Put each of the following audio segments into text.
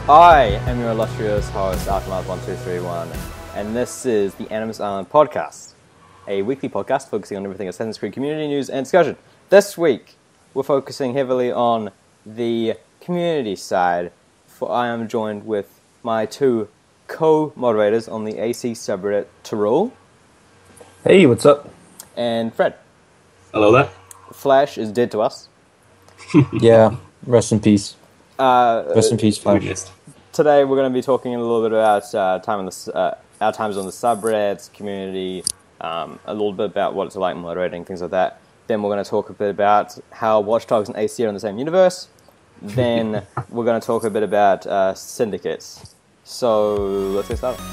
I am your illustrious host, Aftermath1231, and this is the Animus Island podcast, a weekly podcast focusing on everything Assassin's Creed community news and discussion. This week, we're focusing heavily on the community side, for I am joined with my two co-moderators on the AC subreddit, Tyrell. Hey, what's up? And Fred. Hello there. Flash is dead to us. Yeah, rest in peace. Rest in peace, Flash. Today we're going to be talking a little bit about our times on the subreddits, community, a little bit about what it's like moderating, things like that. Then we're going to talk a bit about how Watch Dogs and AC are in the same universe. Then we're going to talk a bit about syndicates. So let's get started.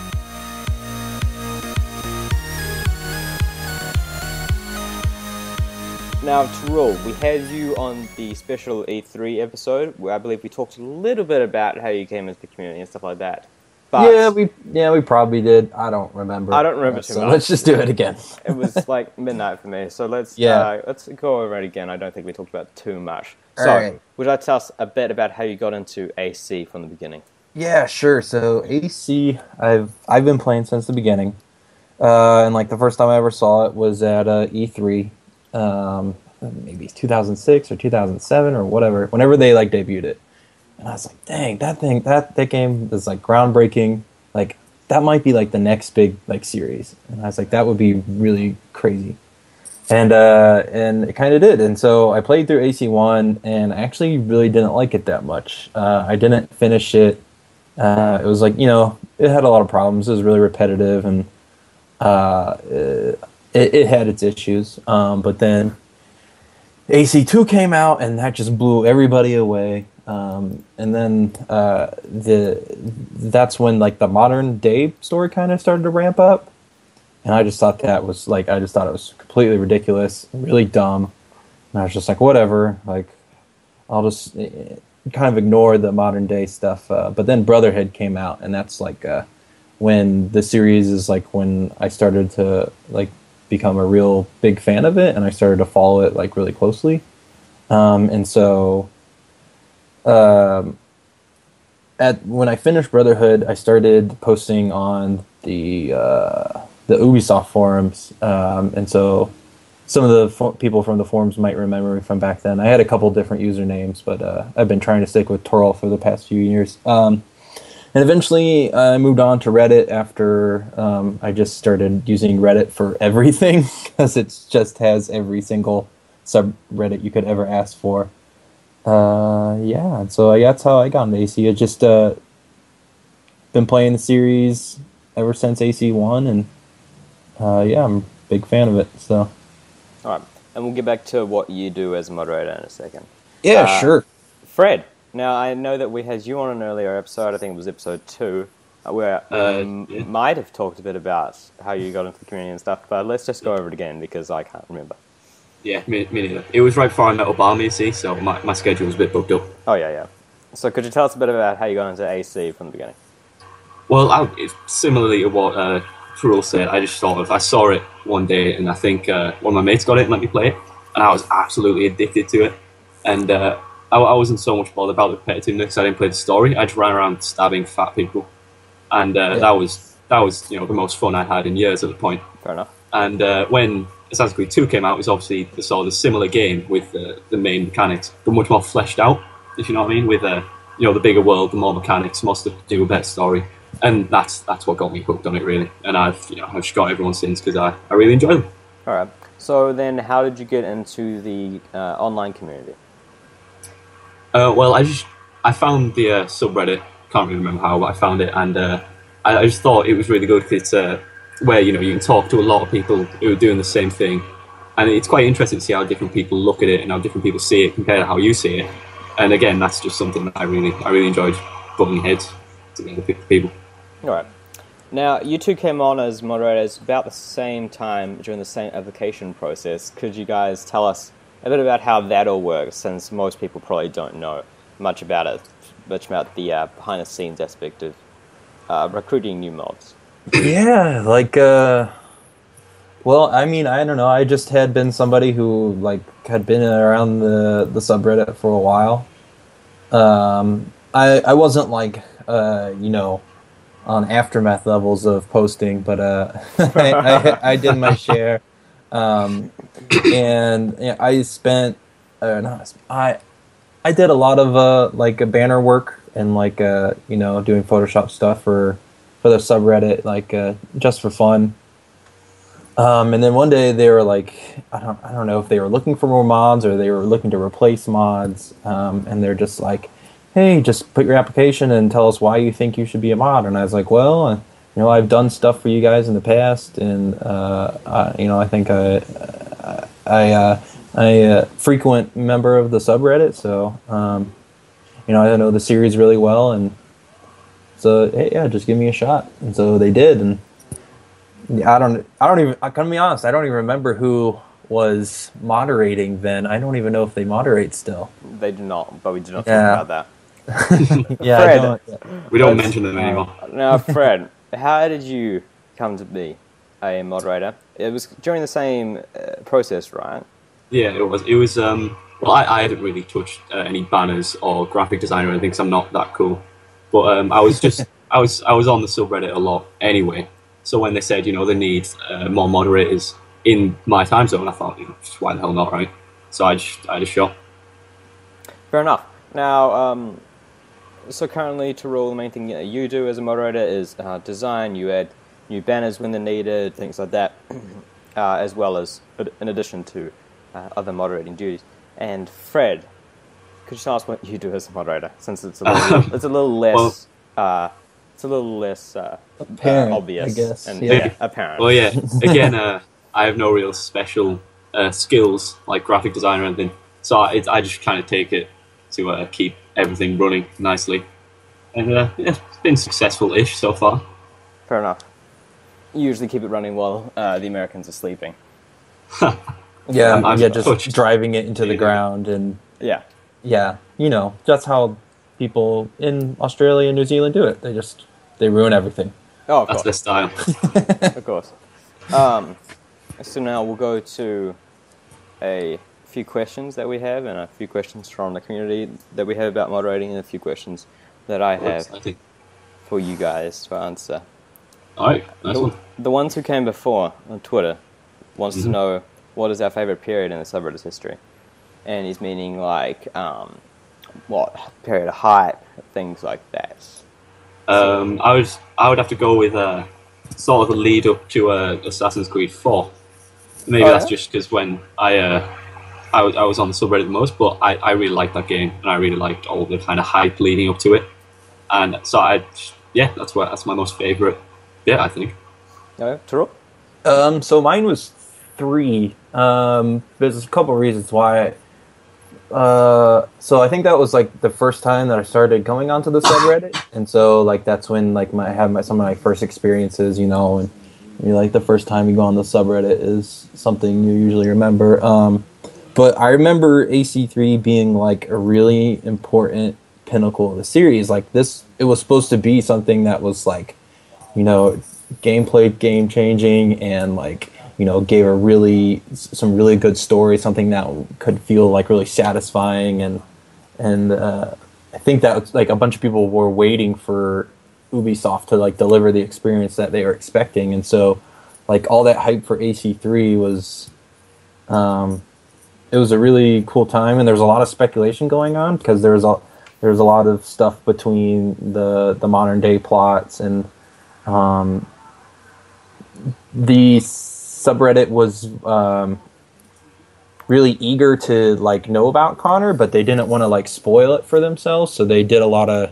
Now, Tyrell, we had you on the special E3 episode, where I believe we talked a little bit about how you came into the community and stuff like that. But we probably did. I don't remember. I don't remember too much. Let's just do it again. It was like midnight for me, so let's go over it again. I don't think we talked about too much. So, right. Would you like to tell us a bit about how you got into AC from the beginning? Yeah, sure. So AC, I've been playing since the beginning, and like the first time I ever saw it was at E3. Maybe 2006 or 2007 or whatever, whenever they like debuted it. And I was like, dang, that game is like groundbreaking. Like that might be like the next big like series. And I was like, that would be really crazy. And it kind of did. And so I played through AC1 and I actually really didn't like it that much. I didn't finish it. It was like, it had a lot of problems. It was really repetitive and it had its issues, but then AC2 came out, and that just blew everybody away. And then that's when like the modern day story kind of started to ramp up, and I just thought it was completely ridiculous, really dumb. And I was just like, whatever, like I'll just kind of ignore the modern day stuff. But then Brotherhood came out, and that's like when the series is like when I started to like become a real big fan of it, and I started to follow it like really closely. And so when I finished Brotherhood, I started posting on the Ubisoft forums, and so some of the people from the forums might remember me from back then. I had a couple different usernames, but I've been trying to stick with Torl for the past few years. And eventually, I moved on to Reddit after I just started using Reddit for everything, because it just has every single subreddit you could ever ask for. And so that's how I got into AC. I just been playing the series ever since AC1, and I'm a big fan of it. So, all right, and we'll get back to what you do as a moderator in a second. Yeah, sure. Fred. Now, I know that we had you on an earlier episode, I think it was episode 2, where might have talked a bit about how you got into the community and stuff, but let's just go over it again, because I can't remember. Yeah, me neither. It was right before I met Obama, you see, so my schedule was a bit booked up. Oh, yeah. So could you tell us a bit about how you got into AC from the beginning? Well, similarly to what Tyrell said, I saw it one day, and I think one of my mates got it and let me play it, and I was absolutely addicted to it. And I wasn't so much bothered about the competitiveness. I didn't play the story. I just ran around stabbing fat people, and that was the most fun I'd had in years at the point. Fair enough. And when Assassin's Creed 2 came out, it was obviously the similar game with the main mechanics, but much more fleshed out. If you know what I mean, with the bigger world, the more mechanics, more stuff to do, a better story, and that's what got me hooked on it really. And I've just got everyone since, because I really enjoy them. All right. So then, how did you get into the online community? Well, I found the subreddit. Can't really remember how, but I found it, and I just thought it was really good, because it's where you can talk to a lot of people who are doing the same thing, and it's quite interesting to see how different people look at it and how different people see it compared to how you see it. And again, that's just something that I really enjoyed, butting heads together with people. All right. Now, you two came on as moderators about the same time during the same application process. Could you guys tell us a bit about how that all works, since most people probably don't know much about it, much about the behind-the-scenes aspect of recruiting new mobs? Yeah, like, well, I mean, I don't know. I just had been somebody who, like, had been around the subreddit for a while. I wasn't, like, on aftermath levels of posting, but I did my share, and I spent I did a lot of like a banner work and like doing Photoshop stuff for the subreddit, like just for fun. And then one day they were like, I don't know if they were looking for more mods or they were looking to replace mods, and they're just like, hey, just put your application and tell us why you think you should be a mod. And I was like, well, I've done stuff for you guys in the past, and I think I frequent member of the subreddit, so I know the series really well, and so hey, yeah, just give me a shot. And so they did, and I gotta be honest, I don't even remember who was moderating then. I don't even know if they moderate still. They do not, but we do not talk about that. Yeah, Fred, we don't mention them anymore. Now, Fred, how did you come to be a moderator? It was during the same process, right? Yeah, it was. It was. Well, I hadn't really touched any banners or graphic design or anything, because I'm not that cool. But I was just, I was on the subreddit a lot anyway. So when they said, they need more moderators in my time zone, I thought, why the hell not, right? So I just shot. Fair enough. Now, so currently, to rule, the main thing you do as a moderator is design. You add new banners when they're needed, things like that, as well as in addition to other moderating duties. And Fred, could you tell us what you do as a moderator, since it's a little less apparent, obvious, I guess. and apparent. Well, yeah. Again, I have no real special skills like graphic design or anything, so I just kind of take it to keep everything running nicely, and it's been successful-ish so far. Fair enough. You usually keep it running while the Americans are sleeping. Just driving it into the ground, and that's how people in Australia and New Zealand do it. They ruin everything. Oh, of That's course. their style. Of course. So now we'll go to a few questions that we have, and a few questions from the community that we have about moderating, and a few questions that I have for you guys to answer. All right, nice one. The ones who came before on Twitter wants to know what is our favorite period in the subreddit's history, and he's meaning like what period of hype, things like that. I would have to go with sort of a lead up to Assassin's Creed 4. Maybe that's just because when I was on the subreddit the most, but I really liked that game, and I really liked all the kind of hype leading up to it, and so that's my most favorite. Yeah, I think. True. So mine was 3. There's a couple of reasons why. So I think that was like the first time that I started going onto the subreddit, and so like that's when like I had some of my first experiences, and like the first time you go on the subreddit is something you usually remember. But I remember AC3 being like a really important pinnacle of the series. Like it was supposed to be something that was like, gameplay game changing, and like gave some really good story, something that could feel like really satisfying, and I think that like a bunch of people were waiting for Ubisoft to like deliver the experience that they were expecting, and so like all that hype for AC3 was, it was a really cool time, and there was a lot of speculation going on because there was a lot of stuff between the modern day plots, and the subreddit was really eager to like know about Connor, but they didn't want to like spoil it for themselves, so they did a lot of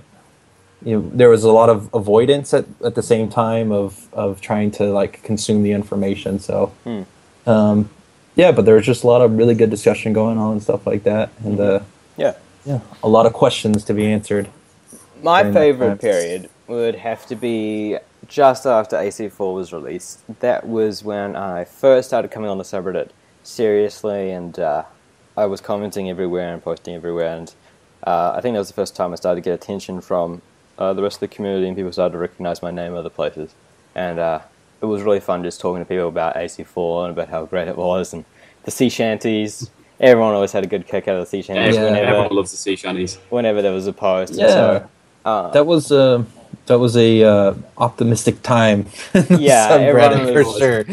there was a lot of avoidance at the same time of trying to like consume the information. So but there was just a lot of really good discussion going on and stuff like that, and a lot of questions to be answered. My favorite period would have to be just after AC4 was released. That was when I first started coming on the subreddit seriously, and I was commenting everywhere and posting everywhere, and I think that was the first time I started to get attention from the rest of the community, and people started to recognize my name other places. And it was really fun just talking to people about AC4 and about how great it was, and the sea shanties. Everyone always had a good kick out of the sea shanties. Everyone loves the sea shanties. Whenever there was a post. Yeah. That was a optimistic time in the Yeah, everyone subreddit for was- sure.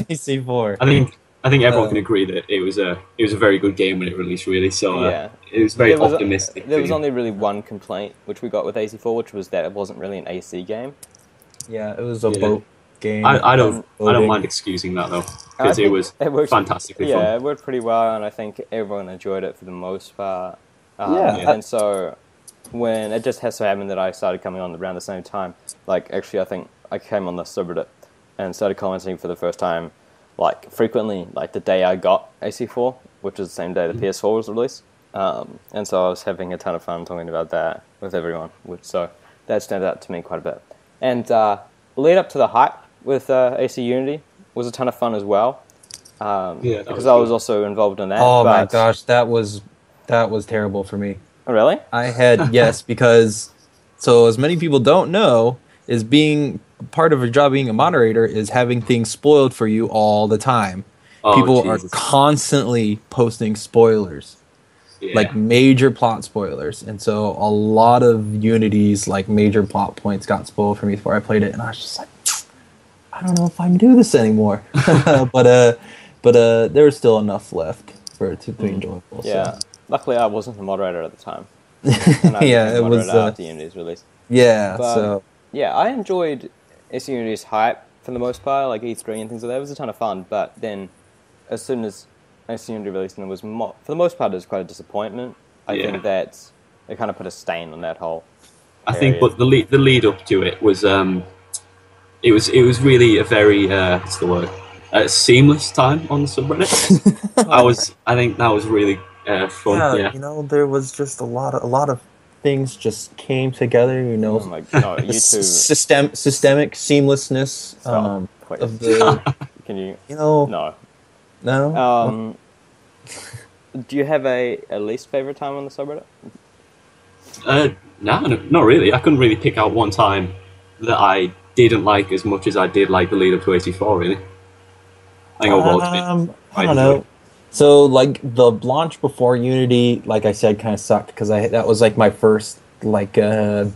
AC4. I think everyone can agree that it was a very good game when it released. Really, so Yeah. it was very There was optimistic. there was thing. only really one complaint which we got with AC4, which was that it wasn't really an AC game. Yeah, it was a Yeah. boat game. I don't Boating. mind excusing that though, And I because it think was worked, fantastically yeah, fun. it worked pretty well, and I think everyone enjoyed it for the most part. Yeah. And so when it just has so happened that I started coming on around the same time, like actually I think I came on the subreddit and started commenting for the first time, like frequently, like the day I got AC4, which is the same day the PS4 was released. And so I was having a ton of fun talking about that with everyone, so that stands out to me quite a bit. And lead up to the hype with AC Unity was a ton of fun as well. Because I was also involved in that. Oh my gosh, that was terrible for me. Oh, really? I had yes, because so as many people don't know, is being part of your job being a moderator is having things spoiled for you all the time. Oh, People Jesus. are constantly posting spoilers. Yeah. Like major plot spoilers, and so a lot of Unity's like major plot points got spoiled for me before I played it, and I was just like, I don't know if I can do this anymore. but there was still enough left for it to be enjoyable. Yeah. So. Luckily, I wasn't the moderator at the time. And I Yeah, became it was. moderator after Unity's release. Yeah, But, so yeah, I enjoyed AC Unity's hype for the most part, like E3 and things like that. It was a ton of fun, but then as soon as AC Unity released, and it was for the most part, it was quite a disappointment. I Yeah. think that it kind of put a stain on that whole. I think, period. but the lead up to it was it was really a very what's the word seamless time on the subreddit. I think that was really fun. Yeah. you know, there was just a lot of things just came together. You know, Oh my god, you two. systemic seamlessness Stop, please. of the Can you? you know No. Do you have a least favorite time on the subreddit? No, not really. I couldn't really pick out one time that I didn't like as much as I did like the lead up to 84. Really, I think overall it's been I quite don't know. enjoyable. So like the launch before Unity, like I said, kind of sucked because that was like my first like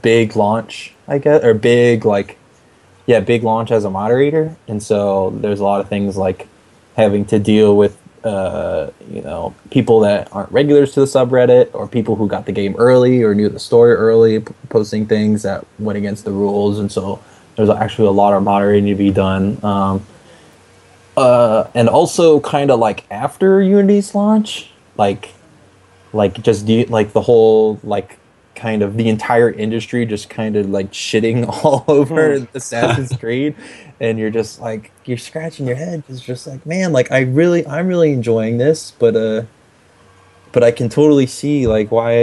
big launch, I guess, or big launch as a moderator, and so there's a lot of things like having to deal with people that aren't regulars to the subreddit or people who got the game early or knew the story early, posting things that went against the rules, and so there's actually a lot of moderating to be done. And also kind of like after Unity's launch, like the whole like kind of the entire industry just kind of like shitting all over Assassin's Creed, and you're just like you're scratching your head because just like, man, like I'm really enjoying this, but I can totally see like why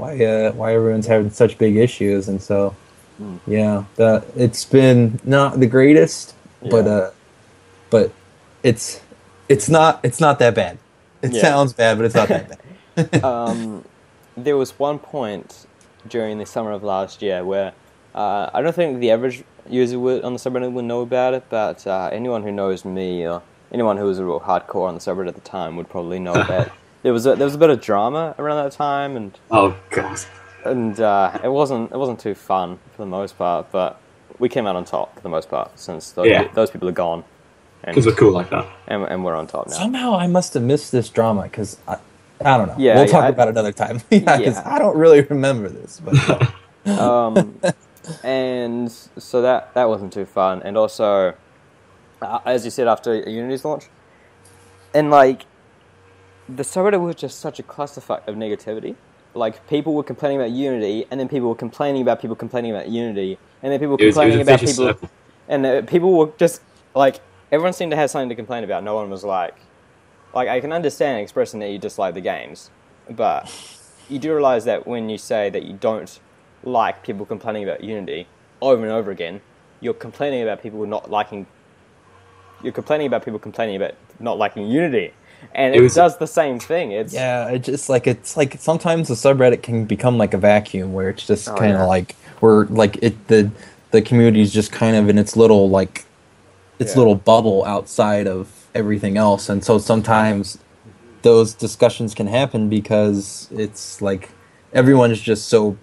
everyone's having such big issues, and so yeah, that it's been not the greatest, but it's not that bad. It sounds bad, but it's not that bad. There was one point during the summer of last year where I don't think the average user on the subreddit would know about it, but anyone who knows me or anyone who was a real hardcore on the subreddit at the time would probably know that there was a bit of drama around that time, and Oh god. it wasn't too fun for the most part, but we came out on top for the most part since those people are gone. Because we're cool like that. And we're on top now. Somehow I must have missed this drama because I don't know. Yeah, we'll talk about it another time. Because I don't really remember this. But and so that wasn't too fun. And also, as you said, after Unity's launch, and like the subreddit was just such a clusterfuck of negativity. Like people were complaining about Unity, and then people were complaining about people complaining about Unity, and then people complaining about people, circle. and people were just like everyone seemed to have something to complain about. No one was like I can understand expressing that you dislike the games, but you do realize that when you say that you don't like people complaining about Unity over and over again, you're complaining about people not liking. You're complaining about people complaining about not liking Unity, and it does the same thing. It's like sometimes the subreddit can become like a vacuum where it's just kind of like where like the community is just kind of in its little like little bubble outside of everything else, and so sometimes those discussions can happen because it's like everyone is just so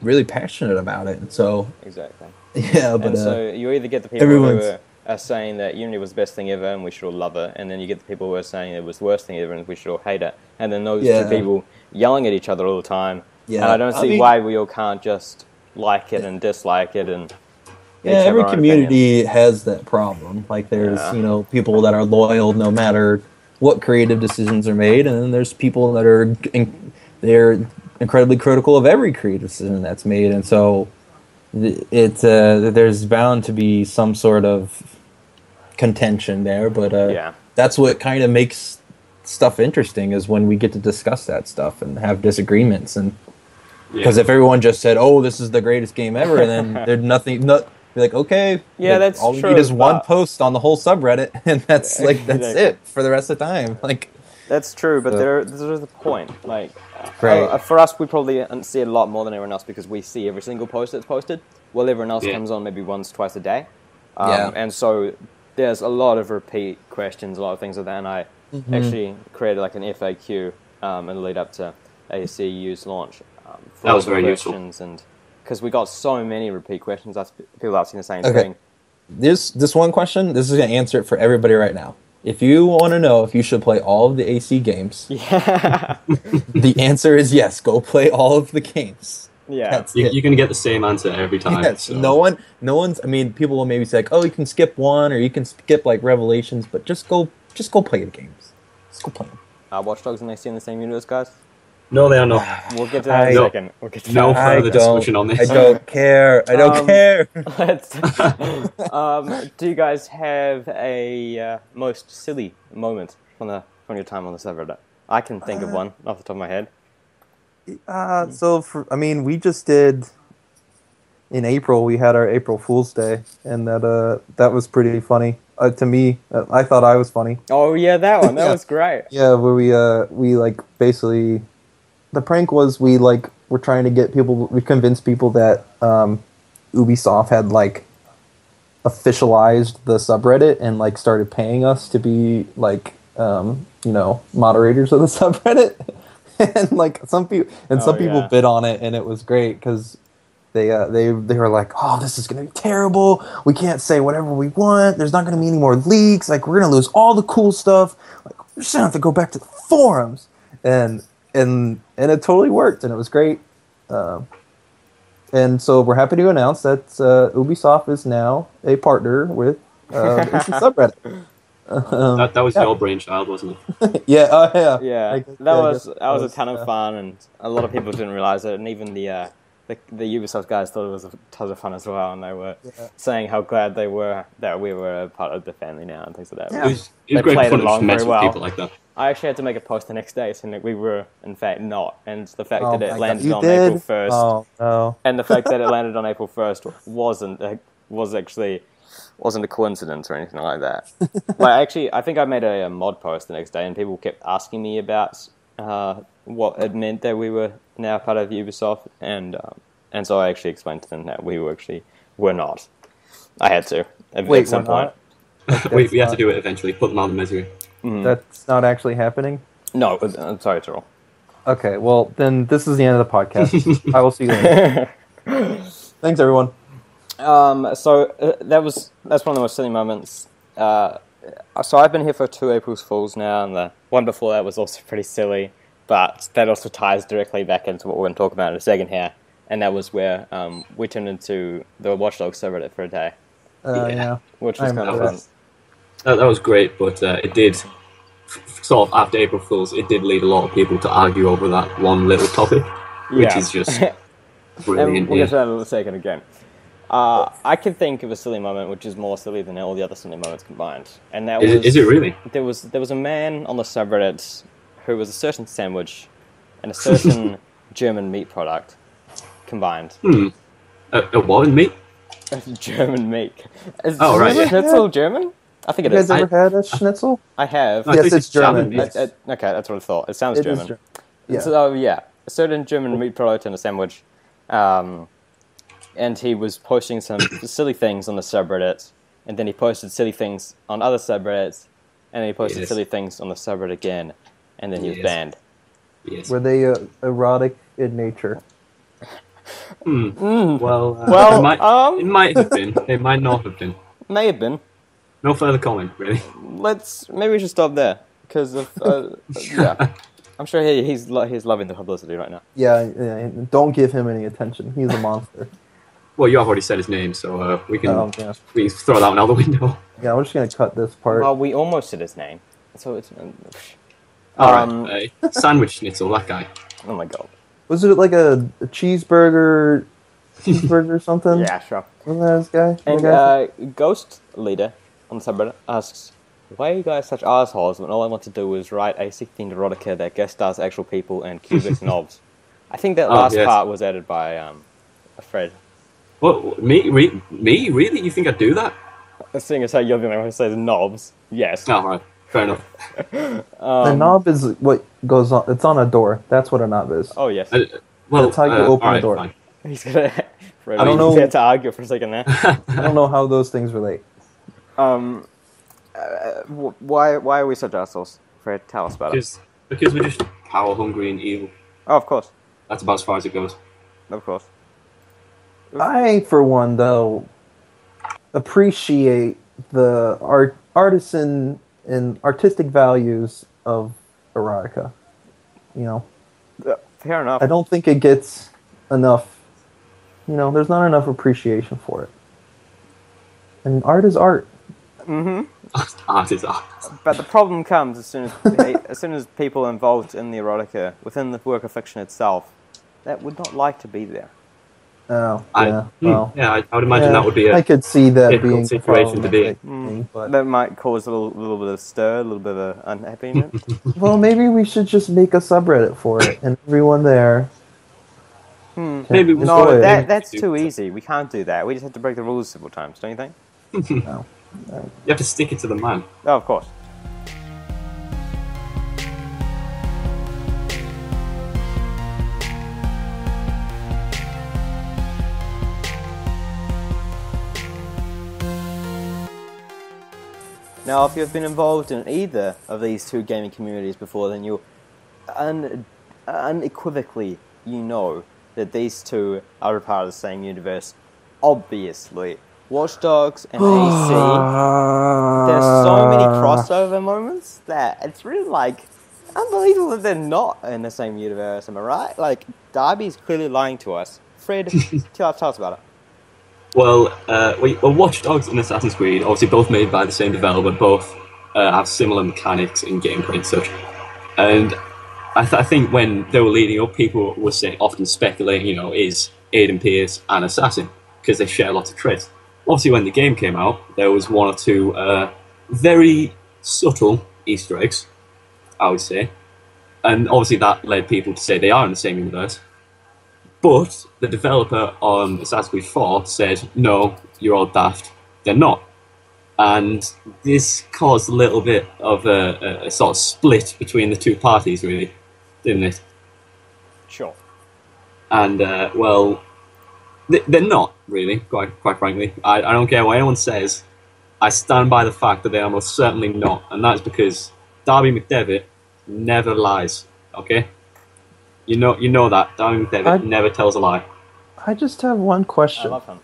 really passionate about it. And so Exactly. yeah, but And so you either get the people everyone's- who are saying that Unity was the best thing ever and we should all love it, and then you get the people who are saying it was the worst thing ever and we should all hate it. And then those two people yelling at each other all the time. Yeah, And I don't see why we all can't just like it and dislike it and yeah, every community has that problem. Like there's people that are loyal no matter what creative decisions are made, and then there's people that are they're incredibly critical of every creative decision that's made, and so there's bound to be some sort of contention there. But that's what kind of makes stuff interesting, is when we get to discuss that stuff and have disagreements. And because if everyone just said, "Oh, this is the greatest game ever," and then there's nothing, be like, okay, that's all we true, need is one post on the whole subreddit, and that's it for the rest of the time. Like, that's true, but there's the point. Like, right. For us, we probably see it a lot more than everyone else because we see every single post that's posted. While everyone else comes on maybe once, twice a day, and so there's a lot of repeat questions, a lot of things like that. And I actually created like an FAQ in the lead up to ACU's launch. That was very useful. And because we got so many repeat questions, people asking the same thing. This one question, this is going to answer it for everybody right now. If you want to know if you should play all of the AC games, the answer is yes. Go play all of the games. Yeah, you're going to get the same answer every time. Yes, so. No one's. I mean, people will maybe say like, "Oh, you can skip one, or you can skip like Revelations," but just go play the games. Just go play them. Watch Dogs and AC in the same universe, guys? No, they are not. We'll get to that in a second. We'll get to no further discussion on this. I don't care. I don't care. Do you guys have a most silly moment from your time on the subreddit? I can think of one off the top of my head. We just did in April. We had our April Fool's Day, and that was pretty funny to me. I thought I was funny. Oh yeah, that one. That was great. Yeah, where we like basically. The prank was we're trying to get people. We convinced people that Ubisoft had like officialized the subreddit and like started paying us to be like moderators of the subreddit, and like some people bid on it, and it was great because they were like, "Oh, this is gonna be terrible. We can't say whatever we want. There's not gonna be any more leaks. Like we're gonna lose all the cool stuff. Like we're just gonna have to go back to the forums." And it totally worked, and it was great. And so we're happy to announce that Ubisoft is now a partner with the subreddit. That was your brainchild, wasn't it? Yeah. Yeah, that was a ton of fun, and a lot of people didn't realize it, and even the Ubisoft guys thought it was a ton of fun as well, and they were saying how glad they were that we were a part of the family now and things like that. Yeah. It was great fun to mess with people like that. I actually had to make a post the next day saying that we were, in fact, not. And the fact that it landed on did? April 1st. Oh, no. And the fact that it landed on April 1st wasn't a coincidence or anything like that. I think I made a mod post the next day, and people kept asking me about what it meant that we were now part of Ubisoft. And so I actually explained to them that we were not. I had to. At some point. We had to do it eventually, put them out of misery. Mm-hmm. That's not actually happening? No, I'm sorry, Tyrell. Okay, well, then this is the end of the podcast. I will see you later. Thanks, everyone. That's one of the most silly moments. So I've been here for 2 April Fools now, and the one before that was also pretty silly, but that also ties directly back into what we're going to talk about in a second here, and that was where we turned into the Watch Dogs subreddit for a day. Which was kind of fun. That was great, but it did, sort of after April Fool's, it did lead a lot of people to argue over that one little topic, which is just brilliant. We'll get to that in a second again. I can think of a silly moment which is more silly than all the other silly moments combined. And that is it really? There was a man on the subreddit who was a certain sandwich and a certain German meat product combined. A what in meat? German meat. Is right. Schnitzel German? I think it is. is. You guys ever had a schnitzel? I have. Yes, it's German. Okay, that's what I thought. It sounds German. Yeah. So, a certain German meat product and a sandwich. And he was posting some silly things on the subreddit, and then he posted silly things on other subreddits, and then he posted silly things on the subreddit again, and then he was banned. Yes. Were they erotic in nature? Well, Well, it might have been. It might not have been. May have been. No further comment, really. Maybe we should stop there because of yeah. I'm sure he's loving the publicity right now. Yeah, don't give him any attention. He's a monster. Well, you have already said his name, so we can Yeah. we can throw that one out the window. Yeah, we're just gonna cut this part. Well, we almost said his name, so it's. Alright, sandwich schnitzel, that guy. Oh my god. Was it like a cheeseburger or something? Yeah, sure. Wasn't that this guy? And That guy? Ghost Leader on the subreddit asks, "Why are you guys such assholes when all I want to do is write a 16 erotica that guest stars actual people and cubic knobs?" I think that last yes. part was added by a Fred. What, me? Really? You think I'd do that? Seeing as how you're the only one who says knobs, yes. Oh, right. Fair enough. The knob is what goes on. It's on a door. That's what a knob is. Oh yes. Well, That's how you open the alright, door. fine. He's gonna. Fred, I don't know. He had to argue for a second there. I don't know how those things relate. Why are we such assholes? Fred, tell us about it. Because we're just power hungry and evil. Oh, of course, That's about as far as it goes. of course. I, for one, though, appreciate the artisan and artistic values of erotica. You know, Fair enough. I don't think it gets enough. You know, there's not enough appreciation for it. And art is art. Art is art. But the problem comes as soon as people involved in the erotica within the work of fiction itself that would not like to be there. Oh, yeah. I would imagine that would be I a could see that difficult being situation to be in. problematic, but That might cause a little bit of stir, a little bit of unhappiness. well, maybe we should just make a subreddit for it, and everyone there. can Maybe we enjoy No, it. that's too easy. We can't do that. We just have to break the rules several times, don't you think? No. You have to stick it to the man. Oh, of course. Now, if you've been involved in either of these two gaming communities before, then you unequivocally you know that these two are a part of the same universe. Obviously, Watch Dogs and AC. There's so many crossover moments that it's really unbelievable that they're not in the same universe. Am I right? Like, Darby's clearly lying to us. Fred, tell us about it. Well, Watch Dogs and Assassin's Creed, obviously both made by the same developer, both have similar mechanics in gameplay and such. And I think when they were leading up, people were often speculating, is Aiden Pierce an assassin? Because they share lots of traits. Obviously, when the game came out, there was one or two very subtle Easter eggs, I would say. And obviously that led people to say they are in the same universe. But the developer on Assassin's Creed 4 said, no, you're all daft. They're not. And this caused a little bit of a sort of split between the two parties, really, didn't it? Sure. And, they're not, really, quite frankly. I don't care what anyone says. I stand by the fact that they are most certainly not. And that's because Darby McDevitt never lies, okay? You know that. Darby McDevitt never tells a lie. I just have one question. I love him.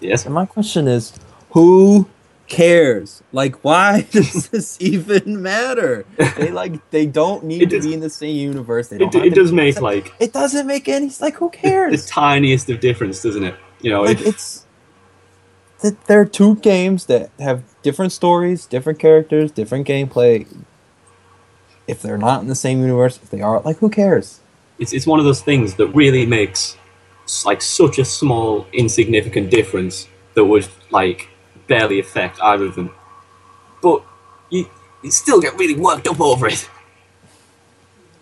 Yes? And my question is, Who cares? Like, why does this even matter? They don't need to be in the same universe. They don't. It does make it doesn't make any. Like, who the cares? tiniest of difference, doesn't it? It's that there are two games that have different stories, different characters, different gameplay. If they're not in the same universe, if they are, who cares? It's one of those things that really makes such a small, insignificant difference that would barely affect either of them. But you still get really worked up over it.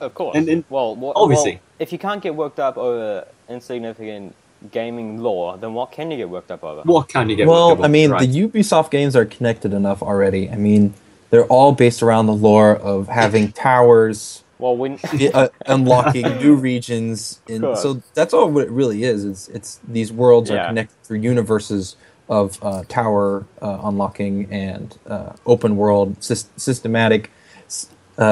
Of course. And obviously. Well, if you can't get worked up over insignificant gaming lore, then what can you get worked up over? What can you get worked up over? Well, I mean, right. the Ubisoft games are connected enough already. I mean, they're all based around the lore of having towers, Well, when unlocking new regions. So that's all what it really is. It's these worlds are connected through universes of tower unlocking and open world systematic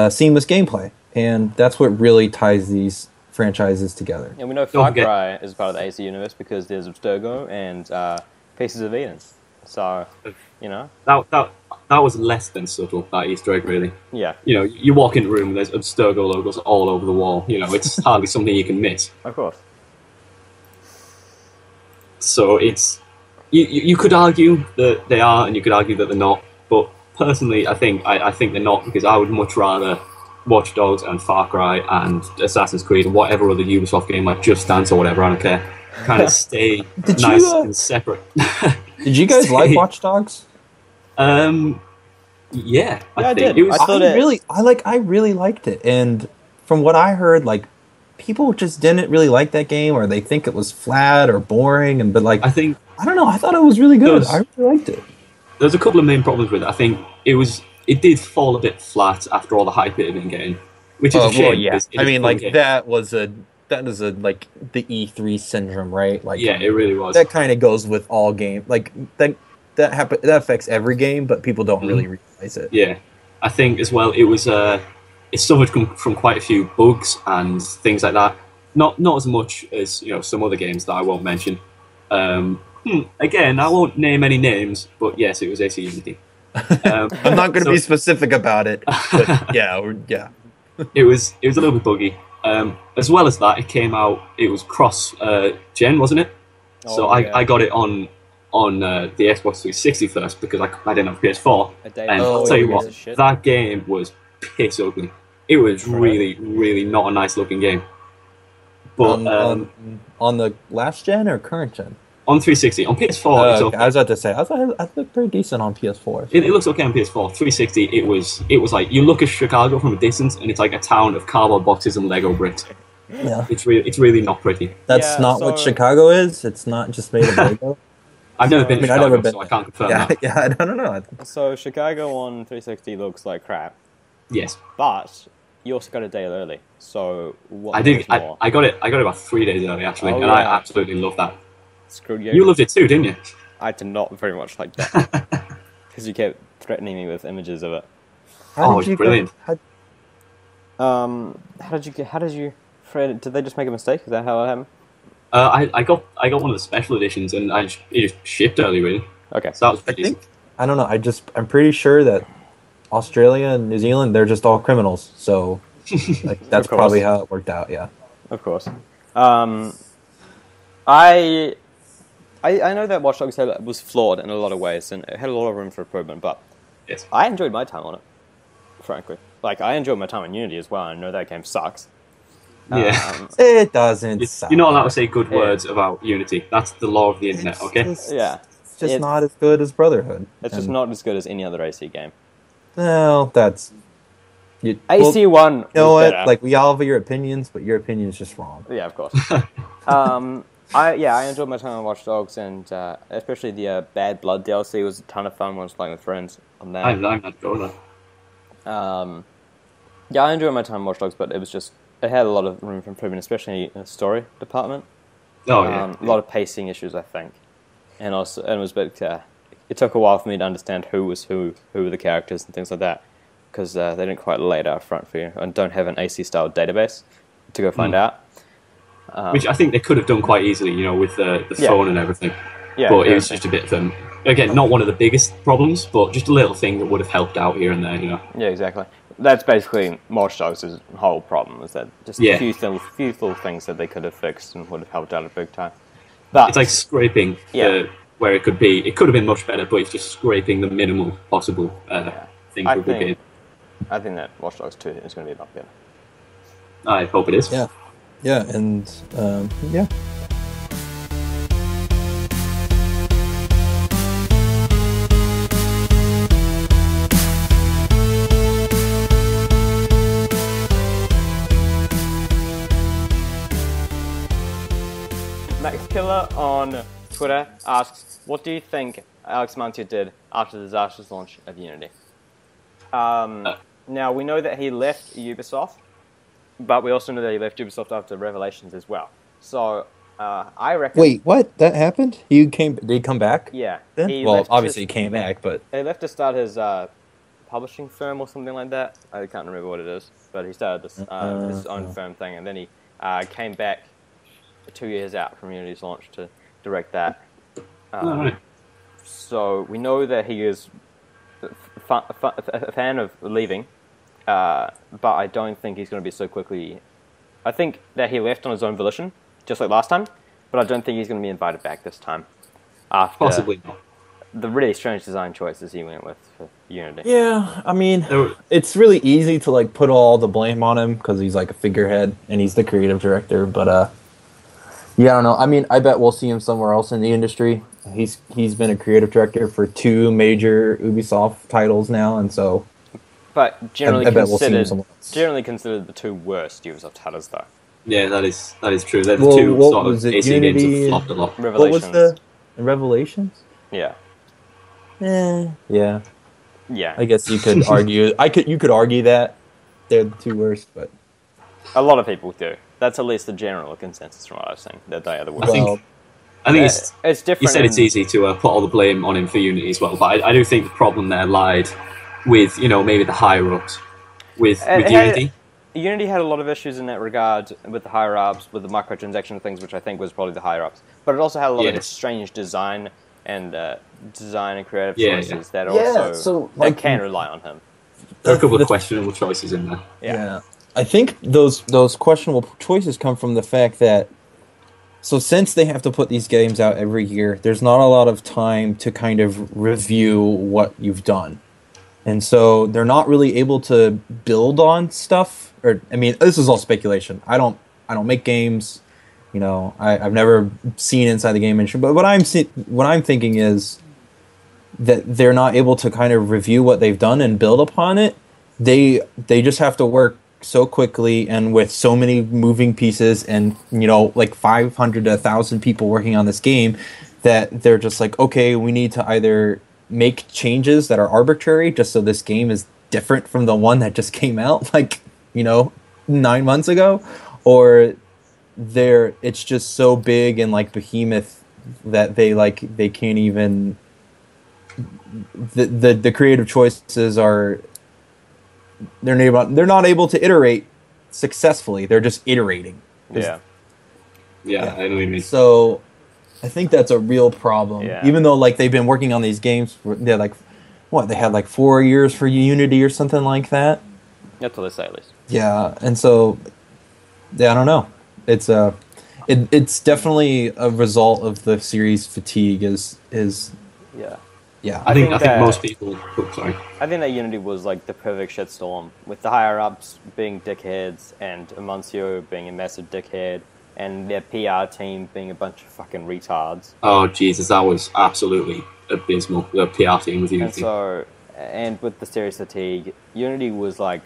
seamless gameplay, and that's what really ties these franchises together. And we know Far Cry is part of the AC universe because there's Abstergo and Pieces of Eden. So, you know. That was less than subtle, that Easter egg, really. Yeah. You know, you walk in the room and there's Abstergo logos all over the wall. You know, it's hardly something you can miss. Of course. So it's... You could argue that they are, and you could argue that they're not. But personally, I think they're not, because I would much rather Watch Dogs and Far Cry and Assassin's Creed and whatever other Ubisoft game, like Just Dance or whatever, I don't care, kind of stay nice and separate. Did you guys like Watch Dogs? Yeah, I did. I really liked it, and from what I heard, like, people just didn't really like that game, or they think it was flat or boring, and I don't know. I thought it was really good. I really liked it. There's a couple of main problems with it. I think it did fall a bit flat after all the hype it had been getting, which is a shame. Well, yeah. I mean, like, that is like the E3 syndrome, right? Like, yeah, it really was. That kind of goes with all games. Like that affects every game, but people don't really realize it. Yeah, I think as well it suffered from quite a few bugs and things like that. Not as much as, you know, some other games that I won't mention. Again, I won't name any names, but yes, it was AC Unity. I'm not going to be specific about it, but yeah. It was a little bit buggy. As well as that, it came out. It was cross gen, wasn't it? I got it on the Xbox 360 first because I didn't have PS4. And I'll tell you what, that game was piss ugly. It was really, really not a nice looking game. But on the last gen or current gen? On 360, on PS4, it's okay. I was about to say, I thought it looked pretty decent on PS4. It looks okay on PS4. 360, it was like, you look at Chicago from a distance, and it's like a town of cardboard boxes and Lego bricks. Yeah, it's really not pretty. That's not what Chicago is. It's not just made of Lego. I've never been to Chicago, so I can't confirm that. Yeah, I don't know. So Chicago on 360 looks like crap. Yes, but you also got a day early. So what? I did. I got it about 3 days early actually, and I absolutely love that. Screwed you. You loved it too, didn't you? I did not very much like that because you kept threatening me with images of it. It's brilliant. How did you? Fred, did they just make a mistake? Is that how it happened? I got one of the special editions, and it just shipped early, really. Okay, so that was pretty decent. I don't know. I'm pretty sure that Australia and New Zealand, they're just all criminals. So like, that's probably how it worked out. Yeah, of course. I know that Watch Dogs was flawed in a lot of ways, and it had a lot of room for improvement, but yes, I enjoyed my time on it, frankly. Like, I enjoyed my time in Unity as well. I know that game sucks. Yeah. It doesn't suck. You're not allowed to say good words about Unity. That's the law of the internet, okay? It's just not as good as Brotherhood. It's just not as good as any other AC game. Well, that's... AC1 You know what? better. Like, we all have your opinions, but your opinion is just wrong. Yeah, of course. I enjoyed my time on Watch Dogs, and especially the Bad Blood DLC was a ton of fun when I was playing with friends on that. I'm not going there. Yeah, I enjoyed my time on Watch Dogs, but it had a lot of room for improvement, especially in the story department. Oh yeah. A lot of pacing issues, I think, and it was a bit. It took a while for me to understand who was who were the characters and things like that, because they didn't quite lay it out front for you, and don't have an AC style database to go find out. Which I think they could have done quite easily, you know, with the phone and everything. Yeah, but it was just a bit of again, not one of the biggest problems, but just a little thing that would have helped out here and there, you know. Yeah, exactly. That's basically Watch Dogs' whole problem, is that just a few little things that they could have fixed and would have helped out a big time. But it's like scraping where it could be. It could have been much better, but it's just scraping the minimal possible thing for a good game. I think that Watch Dogs 2 is going to be a lot better. I hope it is. Yeah. Yeah, and yeah. Max Killer on Twitter asks, what do you think Alex Mantia did after the disastrous launch of Unity? Now, we know that he left Ubisoft, but we also know that he left Ubisoft after Revelations as well. So, I reckon... Wait, what? That happened? Did he come back? Yeah. Obviously he came back, but... He left to start his publishing firm or something like that. I can't remember what it is, but he started this his own firm thing, and then came back 2 years out from Unity's launch to direct that. Right. So we know that he is a fan of leaving, but I don't think he's going to be so quickly. I think that he left on his own volition, just like last time, but I don't think he's going to be invited back this time. After Possibly not. the really strange design choices he went with for Unity. Yeah, I mean, it's really easy to like put all the blame on him because he's like a figurehead and he's the creative director. But yeah, I don't know. I mean, I bet we'll see him somewhere else in the industry. He's been a creative director for 2 major Ubisoft titles now, and so. But generally I bet we'll see him considered, somewhere else. generally considered the 2 worst Ubisoft titles, though. Yeah, that is true. They're the Well, 2 what sort was of it, AC games Unity that flopped a lot. What Revelations. was the Revelations? Yeah. Yeah. Yeah. I guess you could argue. You could argue that they're the 2 worst, but A lot of people do. That's at least the general consensus from what I've seen, that they are the worst. I think it's different. You said it's easy to put all the blame on him for Unity as well, but I do think the problem there lied with, maybe the higher ups with Unity. Unity had a lot of issues in that regard with the higher ups, with the microtransaction things, which I think was probably the higher ups. But it also had a lot of strange design and creative choices that also that can rely on him. There are a couple of questionable choices in there. Yeah. I think those questionable choices come from the fact that, so since they have to put these games out every year, there's not a lot of time to kind of review what you've done. And so they're not really able to build on stuff. Or, I mean, this is all speculation. I don't make games. I've never seen inside the game industry. But what I'm thinking is that they're not able to kind of review what they've done and build upon it. They just have to work so quickly and with so many moving pieces and like 500 to 1,000 people working on this game that they're just like, okay, we need to either make changes that are arbitrary just so this game is different from the one that just came out 9 months ago, or it's just so big and like behemoth that they can't even the creative choices are they're not able to iterate successfully. They're just iterating. Yeah, I know what you mean. So I think that's a real problem. Yeah. Even though like they've been working on these games they're like they had like 4 years for Unity or something like that. that's what they say at least. Yeah, and so I don't know. It's definitely a result of the series fatigue is Yeah. I think most people. Oh, sorry. I think that Unity was like the perfect shitstorm, with the higher ups being dickheads and Amancio being a massive dickhead and their PR team being a bunch of fucking retards. Oh Jesus, that was absolutely abysmal. The PR team with Unity. And with the series fatigue, Unity was like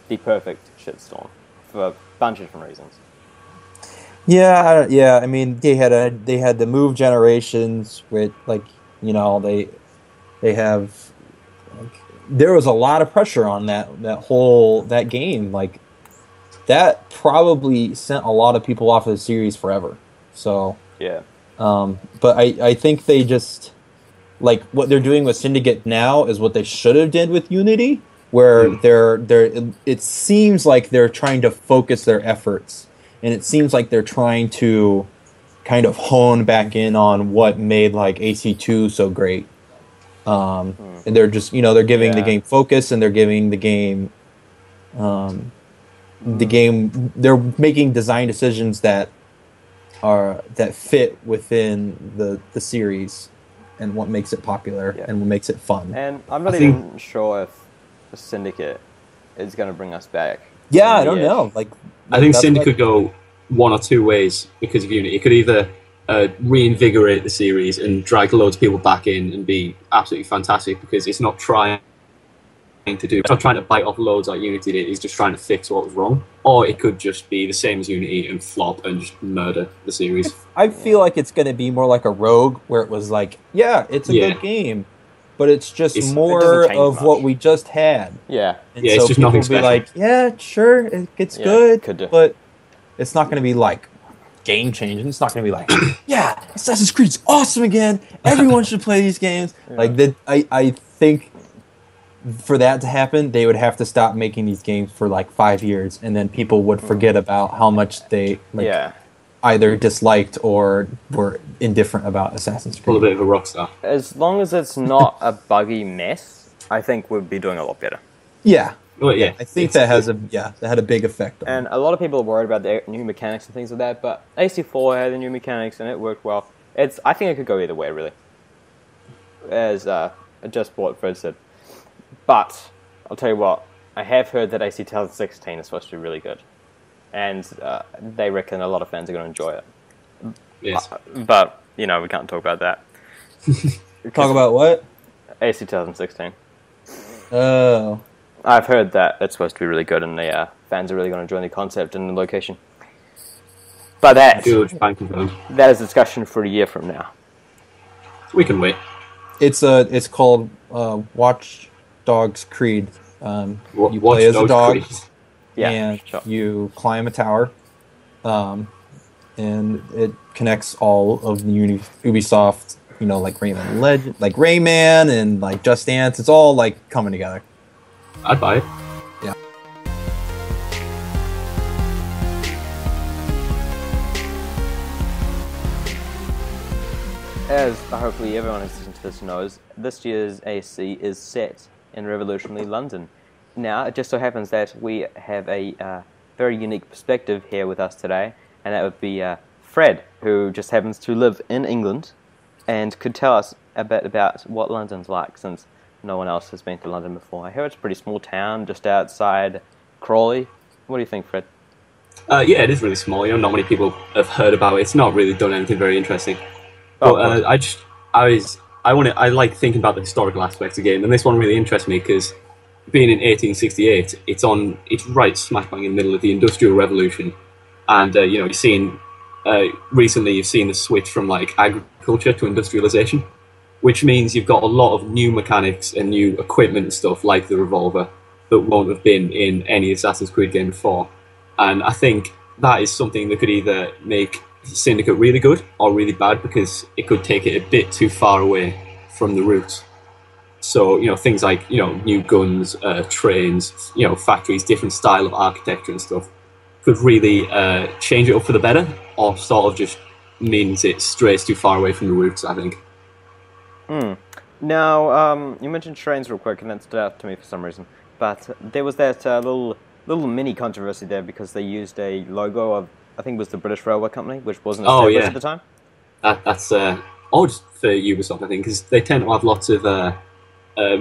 the perfect shitstorm for a bunch of different reasons. Yeah. I mean, they had the move generations with they have there was a lot of pressure on that game. Like that probably sent a lot of people off of the series forever. So yeah. But I think they just like what they're doing with Syndicate now is what they should have did with Unity, where it seems like they're trying to focus their efforts, and it seems like they're trying to kind of hone back in on what made like AC2 so great. And they're just they're giving the game focus, and they're giving the game they're making design decisions that fit within the series and what makes it popular and what makes it fun. And I'm not even sure if the Syndicate is going to bring us back. Yeah, I don't know. I think Syndicate could go one or two ways because of Unity. It could either reinvigorate the series and drag loads of people back in and be absolutely fantastic because it's not trying to bite off loads like Unity did. It's just trying to fix what was wrong. Or it could just be the same as Unity and flop and just murder the series. I feel like it's going to be more like a Rogue, where it was like, it's a good game, but it's just more of what we just had. Yeah. And it's just nothing special. Be like, yeah, sure, it's good, but it's not going to be like game changing. It's not going to be like, Assassin's Creed's awesome again. Everyone should play these games. Like that. I think for that to happen, they would have to stop making these games for like 5 years, and then people would forget about how much they either disliked or were indifferent about Assassin's Creed. Pull a bit of a rock star. As long as it's not a buggy mess, I think we'd be doing a lot better. Yeah. Well, yeah. I think that had a big effect on And a lot of people are worried about the new mechanics and things like that, but AC4 had the new mechanics and it worked well. I think it could go either way, really. As just what Fred said. But, I'll tell you what, I have heard that AC 2016 is supposed to be really good. And they reckon a lot of fans are going to enjoy it. Yes. But, we can't talk about that. Talk about what? AC 2016. Oh. I've heard that it's supposed to be really good and the fans are really going to enjoy the concept and the location. But that is a discussion for a year from now. We can wait. It's called Watch Dogs Creed. You play as a dog, and you climb a tower, and it connects all of the Ubisoft, like Rayman and like Just Dance. It's all like coming together. I'd buy it. Yeah. As hopefully everyone who's listening to this knows, this year's AC is set in revolutionary London. Now, it just so happens that we have a very unique perspective here with us today, and that would be Fred, who just happens to live in England and could tell us a bit about what London's like, since no one else has been to London before. I hear it's a pretty small town just outside Crawley. What do you think, Fred? Yeah, it is really small. Not many people have heard about it. It's not really done anything very interesting. But I like thinking about the historical aspects of the game, and this one really interests me because being in 1868, it's right smack bang in the middle of the Industrial Revolution, and you've seen recently you've seen the switch from like agriculture to industrialization, which means you've got a lot of new mechanics and new equipment and stuff like the revolver that won't have been in any Assassin's Creed game before. And I think that is something that could either make Syndicate really good or really bad, because it could take it a bit too far away from the roots. So, things like, new guns, trains, factories, different style of architecture and stuff could really change it up for the better, or sort of just means it strays too far away from the roots, I think. Now, you mentioned trains real quick, and that stood out to me for some reason. But there was that little mini controversy there because they used a logo of, I think it was the British Railway Company, which wasn't established at the time. That's odd for Ubisoft, I think, because they tend to have lots of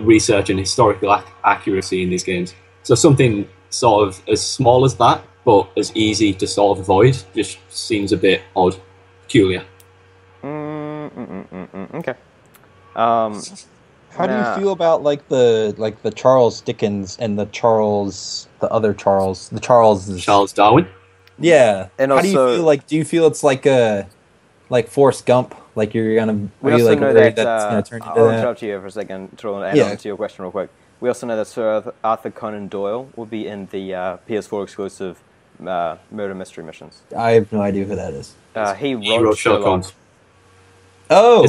research and historical accuracy in these games. So something sort of as small as that, but as easy to sort of avoid, just seems a bit odd, peculiar. Okay. How do you feel about the Charles Dickens and the other Charles, Charles Darwin? Yeah. And how also, do you feel do you feel it's like Forrest Gump, like you're gonna know that's gonna turn into I'll that? interrupt you for a second to add on to your question real quick. We also know that Sir Arthur Conan Doyle will be in the PS4 exclusive murder mystery missions. I have no idea who that is. He wrote Sherlock Holmes. Oh,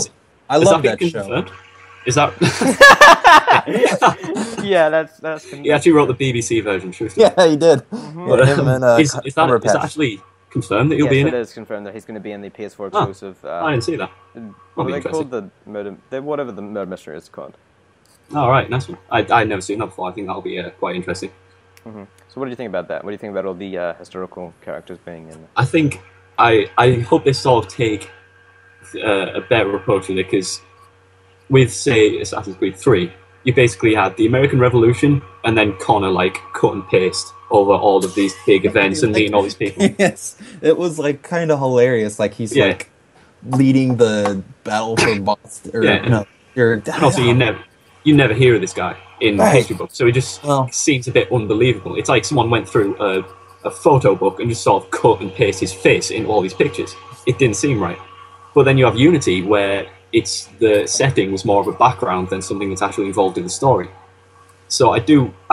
I love that show. Confirmed? Is that? Yeah, that's. He actually wrote the BBC version. Yeah, he did. Is that actually confirmed that he'll be in it? It is confirmed that he's going to be in the PS4 exclusive. I didn't see that. What they called the murder, whatever the murder mystery is called. All right, nice one. I'd never seen that before. I think that'll be quite interesting. So, what do you think about that? What do you think about all the historical characters being in there? I think I hope they sort of take a better approach with it, because with, say, Assassin's Creed 3, you basically had the American Revolution and then Connor cut and paste over all of these big events and meeting all these people. Yes, it was kind of hilarious. He's leading the battle for Boston. And also you never hear of this guy in the history book, so it just seems a bit unbelievable. It's like someone went through a photo book and just sort of cut and paste his face in all these pictures. It didn't seem right. But then you have Unity, where the setting was more of a background than something that's actually involved in the story. So I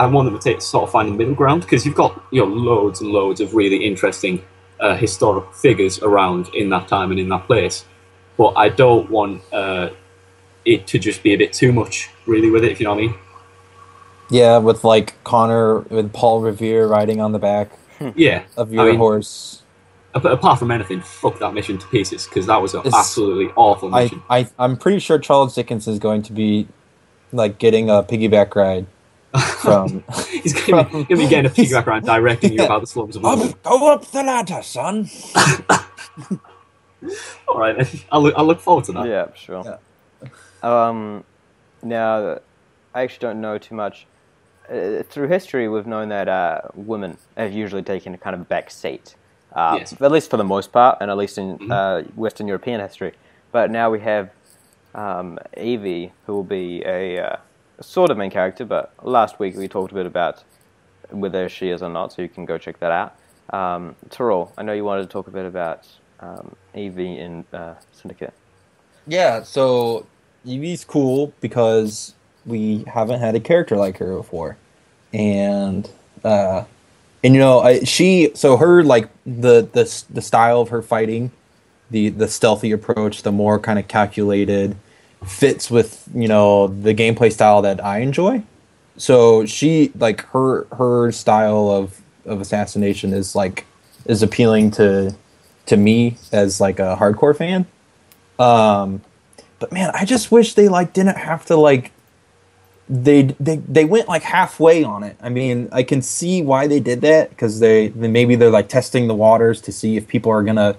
want them to sort of find the middle ground, because you've got loads and loads of really interesting historic figures around in that time and in that place. But I don't want it to just be a bit too much, really, with it, if you know what I mean. Yeah, with like Connor with Paul Revere riding on the back Yeah, of your horse. Apart from anything, fuck that mission to pieces because that was an It's- absolutely awful mission. I'm pretty sure Charles Dickens is going to be like getting a piggyback ride from. He's gonna be getting a piggyback around directing you about the slums of London. Go up the ladder, son. All right, I'll look forward to that. Yeah, sure. Yeah. Now, I actually don't know too much. Through history, we've known that women have usually taken a kind of back seat, Yes. at least for the most part, and at least in Western European history. But now we have Evie, who will be a sort of main character, but last week we talked a bit about whether she is or not, so you can go check that out. Tyrell, I know you wanted to talk a bit about Evie in Syndicate. Yeah, so Evie's cool because we haven't had a character like her before, and you know, her like the style of her fighting, the stealthy approach, the more kind of calculated, fits with, you know, the gameplay style that I enjoy. So she like her style of assassination is appealing to me as like a hardcore fan. But man, I just wish they like didn't have to like they went like halfway on it. I mean, I can see why they did that because maybe they're like testing the waters to see if people are gonna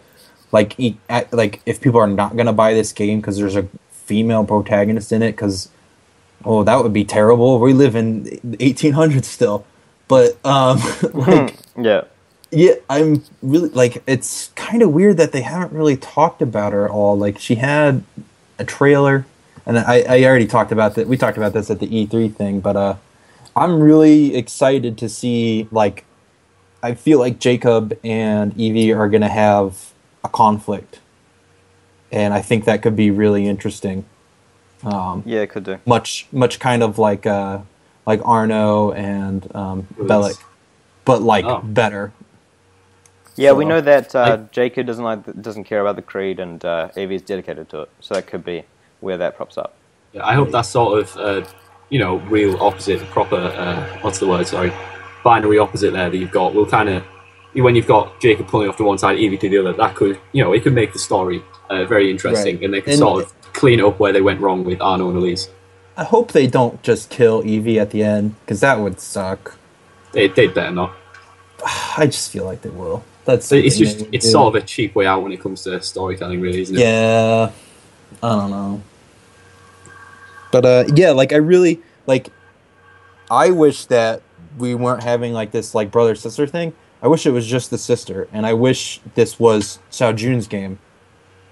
like if people are not gonna buy this game because there's a female protagonist in it, because that would be terrible. We live in 1800s still, but like yeah, I'm really like, it's kind of weird that they haven't really talked about her at all. Like, she had a trailer, and I already talked about that. We talked about this at the E3 thing, but I'm really excited to see, like, I feel like Jacob and Evie are going to have a conflict, and I think that could be really interesting. Yeah, it could do. Much kind of like Arno and Bellic, but like better. Yeah, So, we know that Jacob doesn't care about the creed, and Evie's dedicated to it. So that could be where that props up. Yeah, I hope that sort of real opposite, proper what's the word? Sorry, binary opposite there that you've got will kind of, when you've got Jacob pulling off to one side, Evie to the other, that could, it could make the story very interesting, right. And they could sort of clean up where they went wrong with Arno and Elise. I hope they don't just kill Evie at the end, because that would suck. They better not. I just feel like they will. It's sort of a cheap way out when it comes to storytelling, really, isn't it? Yeah, I don't know. But yeah, like, I really like. I wish that we weren't having like this like brother sister thing. I wish it was just the sister, and I wish this was Xiao Jun's game,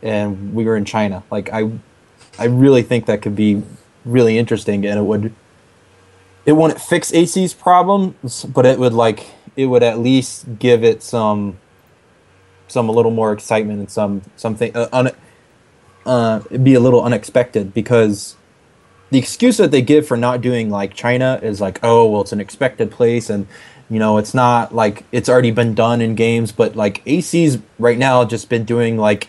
and we were in China. Like, I really think that could be really interesting, and it wouldn't fix AC's problems, but it would at least give it some a little more excitement and something it'd be a little unexpected, because the excuse that they give for not doing like China is like, oh well, it's an expected place, and it's not like it's already been done in games, but like AC's right now just been doing like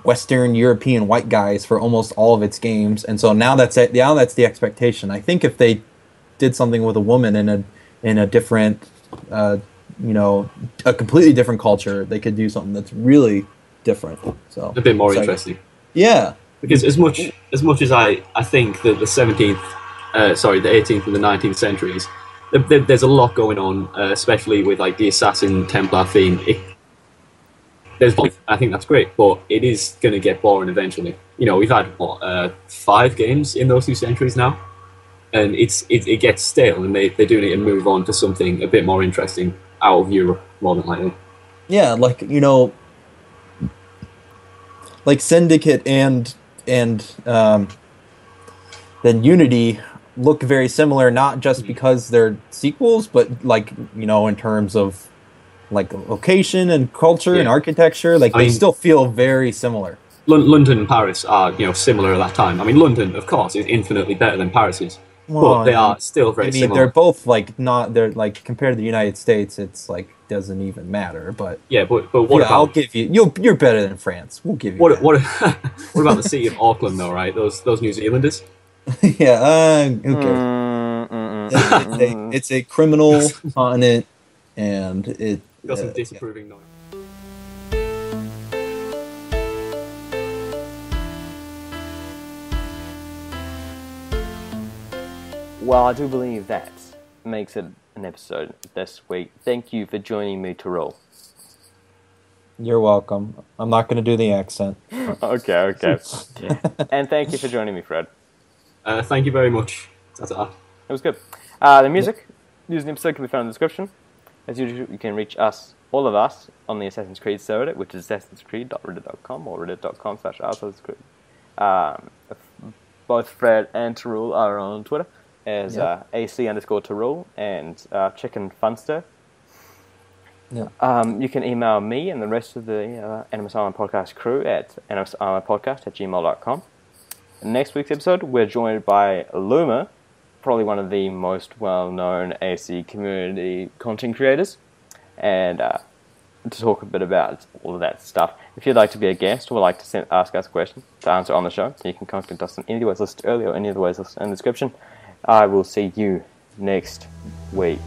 Western European white guys for almost all of its games, and so now that's it. Now that's the expectation. I think if they did something with a woman in a different a completely different culture, they could do something that's really different. So a bit more interesting. Yeah, because as much as I think that the 18th and the 19th centuries, there's a lot going on, especially with like the Assassin Templar theme. I think that's great, but it is going to get boring eventually. We've had 5 games in those 2 centuries now, and it gets stale, and they do need to move on to something a bit more interesting out of Europe, more than likely. Yeah, like like Syndicate and then Unity look very similar, not just because they're sequels, but like in terms of like location and culture and architecture, like they still feel very similar. London and Paris are similar at that time. I mean, London, of course, is infinitely better than Paris is. Well, but they are still very similar. They're both they're like, compared to the United States, it's like doesn't even matter. But yeah, but what about? I'll give you're better than France. We'll give you. What about the city of Auckland though? Right, those New Zealanders. Yeah. Who cares? It's a criminal continent, and it Got some disapproving noise. Well, I do believe that makes it an episode this week. Thank you for joining me to roll. You're welcome. I'm not going to do the accent. Okay. And thank you for joining me, Fred. Thank you very much. Ta-ta. It was good. The music used in the episode can be found in the description. As usual, you can reach us, all of us, on the Assassin's Creed Subreddit, which is assassinscreed.reddit.com or reddit.com/assassin'screed. Both Fred and Tarul are on Twitter as AC_Tarul and Chicken Funster. Yeah. You can email me and the rest of the Animus Island Podcast crew at animusislandpodcast@gmail.com. In next week's episode, we're joined by Luma, probably one of the most well-known AC community content creators, and to talk a bit about all of that stuff. If you'd like to be a guest or would like to ask us a question to answer on the show, you can contact us in any of the ways listed earlier or any of the ways listed in the description. I will see you next week.